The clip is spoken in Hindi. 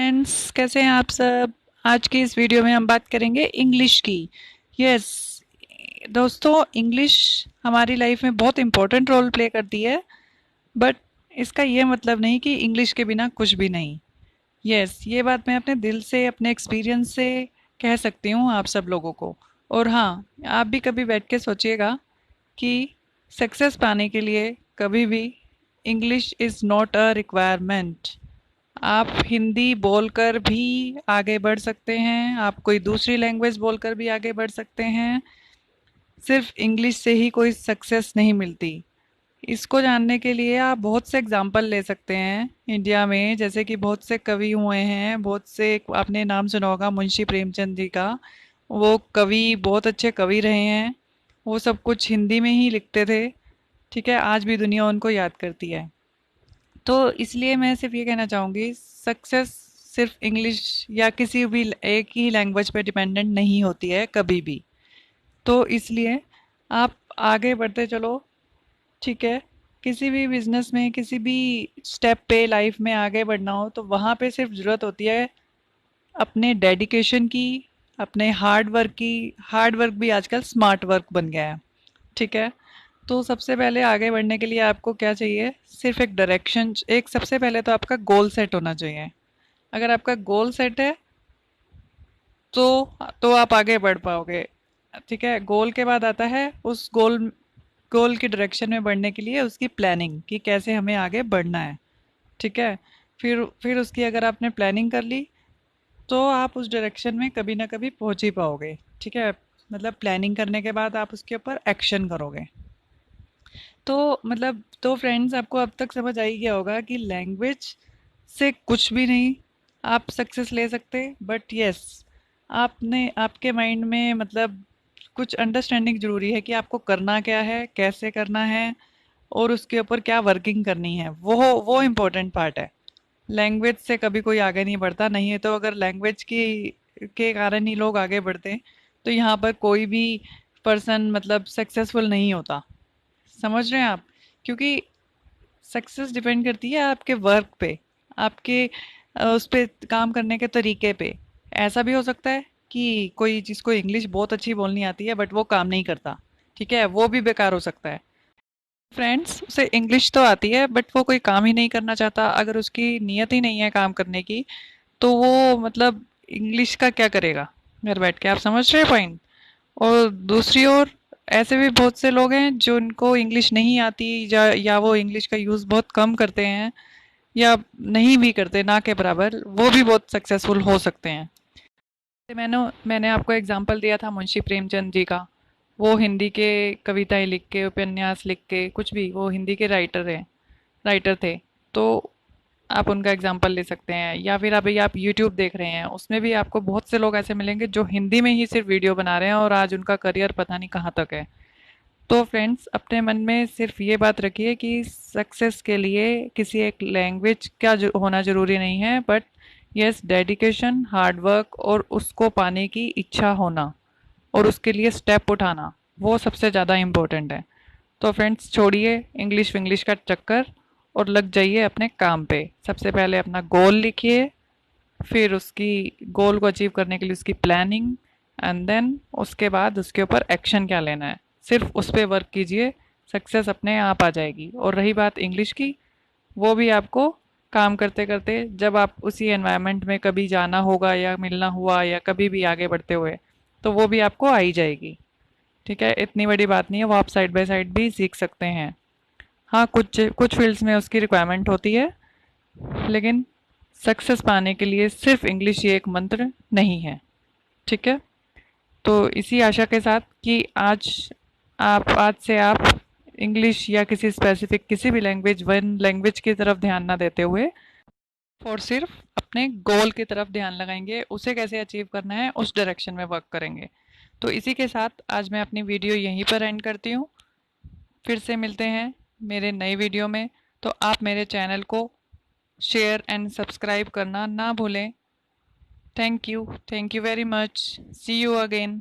फ्रेंड्स, कैसे हैं आप सब। आज की इस वीडियो में हम बात करेंगे इंग्लिश की। यस दोस्तों, इंग्लिश हमारी लाइफ में बहुत इम्पोर्टेंट रोल प्ले करती है। बट इसका ये मतलब नहीं कि इंग्लिश के बिना कुछ भी नहीं। ये बात मैं अपने दिल से, अपने एक्सपीरियंस से कह सकती हूँ आप सब लोगों को। और हाँ, आप भी कभी बैठ के सोचिएगा कि सक्सेस पाने के लिए कभी भी English is not a requirement. आप हिंदी बोलकर भी आगे बढ़ सकते हैं, आप कोई दूसरी लैंग्वेज बोलकर भी आगे बढ़ सकते हैं। सिर्फ इंग्लिश से ही कोई सक्सेस नहीं मिलती। इसको जानने के लिए आप बहुत से एग्जाम्पल ले सकते हैं इंडिया में। जैसे कि बहुत से कवि हुए हैं, बहुत से, आपने नाम सुना होगा मुंशी प्रेमचंद जी का। वो कवि बहुत अच्छे कवि रहे हैं। वो सब कुछ हिंदी में ही लिखते थे। ठीक है, आज भी दुनिया उनको याद करती है। तो इसलिए मैं सिर्फ ये कहना चाहूँगी, सक्सेस सिर्फ इंग्लिश या किसी भी एक ही लैंग्वेज पे डिपेंडेंट नहीं होती है कभी भी। तो इसलिए आप आगे बढ़ते चलो। ठीक है, किसी भी बिजनेस में, किसी भी स्टेप पे लाइफ में आगे बढ़ना हो तो वहाँ पे सिर्फ ज़रूरत होती है अपने डेडिकेशन की, अपने हार्ड वर्क की। हार्ड वर्क भी आजकल स्मार्ट वर्क बन गया है। ठीक है, तो सबसे पहले आगे बढ़ने के लिए आपको क्या चाहिए? सिर्फ एक डायरेक्शन। एक सबसे पहले तो आपका गोल सेट होना चाहिए। अगर आपका गोल सेट है तो आप आगे बढ़ पाओगे। ठीक है, गोल के बाद आता है उस गोल की डायरेक्शन में बढ़ने के लिए उसकी प्लानिंग, कि कैसे हमें आगे बढ़ना है। ठीक है, फिर उसकी अगर आपने प्लानिंग कर ली तो आप उस डायरेक्शन में कभी ना कभी पहुंच ही पाओगे। ठीक है, मतलब प्लानिंग करने के बाद आप उसके ऊपर एक्शन करोगे। तो फ्रेंड्स, आपको अब तक समझ आ ही गया होगा कि लैंग्वेज से कुछ भी नहीं आप सक्सेस ले सकते। बट यस, आपने, आपके माइंड में मतलब कुछ अंडरस्टैंडिंग जरूरी है कि आपको करना क्या है, कैसे करना है, और उसके ऊपर क्या वर्किंग करनी है। वो इम्पोर्टेंट पार्ट है। लैंग्वेज से कभी कोई आगे नहीं बढ़ता। नहीं है तो अगर लैंग्वेज की के कारण ही लोग आगे बढ़ते तो यहाँ पर कोई भी पर्सन मतलब सक्सेसफुल नहीं होता। समझ रहे हैं आप? क्योंकि सक्सेस डिपेंड करती है आपके वर्क पे, आपके उस पे काम करने के तरीके पे। ऐसा भी हो सकता है कि कोई जिसको इंग्लिश बहुत अच्छी बोलनी आती है बट वो काम नहीं करता। ठीक है, वो भी बेकार हो सकता है। फ्रेंड्स, उसे इंग्लिश तो आती है बट वो कोई काम ही नहीं करना चाहता। अगर उसकी नीयत ही नहीं है काम करने की तो वो मतलब इंग्लिश का क्या करेगा घर बैठ के? आप समझ रहे पॉइंट? और दूसरी ओर ऐसे भी बहुत से लोग हैं जो उनको इंग्लिश नहीं आती, या वो इंग्लिश का यूज़ बहुत कम करते हैं, या नहीं भी करते ना के बराबर, वो भी बहुत सक्सेसफुल हो सकते हैं। मैंने मैंने आपको एग्जांपल दिया था मुंशी प्रेमचंद जी का। वो हिंदी के कविताएं लिख के, उपन्यास लिख के, कुछ भी, वो हिंदी के राइटर थे। तो आप उनका एग्जाम्पल ले सकते हैं। या फिर अभी आप यूट्यूब देख रहे हैं, उसमें भी आपको बहुत से लोग ऐसे मिलेंगे जो हिंदी में ही सिर्फ वीडियो बना रहे हैं और आज उनका करियर पता नहीं कहाँ तक है। तो फ्रेंड्स, अपने मन में सिर्फ ये बात रखिए कि सक्सेस के लिए किसी एक लैंग्वेज का होना ज़रूरी नहीं है, but yes, dedication, hard work और उसको पाने की इच्छा होना और उसके लिए स्टेप उठाना, वो सबसे ज़्यादा इम्पोर्टेंट है। तो फ्रेंड्स, छोड़िए इंग्लिश विंग्लिश का चक्कर और लग जाइए अपने काम पे। सबसे पहले अपना गोल लिखिए, फिर उसकी गोल को अचीव करने के लिए उसकी प्लानिंग, एंड देन उसके बाद उसके ऊपर एक्शन क्या लेना है, सिर्फ उस पर वर्क कीजिए। सक्सेस अपने आप आ जाएगी। और रही बात इंग्लिश की, वो भी आपको काम करते करते, जब आप उसी एनवायरनमेंट में कभी जाना होगा या मिलना हुआ या कभी भी आगे बढ़ते हुए, तो वो भी आपको आ ही जाएगी। ठीक है, इतनी बड़ी बात नहीं है, वो आप साइड बाय साइड भी सीख सकते हैं। हाँ, कुछ कुछ फील्ड्स में उसकी रिक्वायरमेंट होती है, लेकिन सक्सेस पाने के लिए सिर्फ इंग्लिश ये एक मंत्र नहीं है। ठीक है, तो इसी आशा के साथ कि आज से आप इंग्लिश या किसी स्पेसिफिक, किसी भी लैंग्वेज, वन लैंग्वेज की तरफ ध्यान ना देते हुए और सिर्फ अपने गोल की तरफ ध्यान लगाएंगे, उसे कैसे अचीव करना है उस डायरेक्शन में वर्क करेंगे। तो इसी के साथ आज मैं अपनी वीडियो यहीं पर एंड करती हूँ। फिर से मिलते हैं मेरे नए वीडियो में। तो आप मेरे चैनल को शेयर एंड सब्सक्राइब करना ना भूलें। Thank you very much. See you again.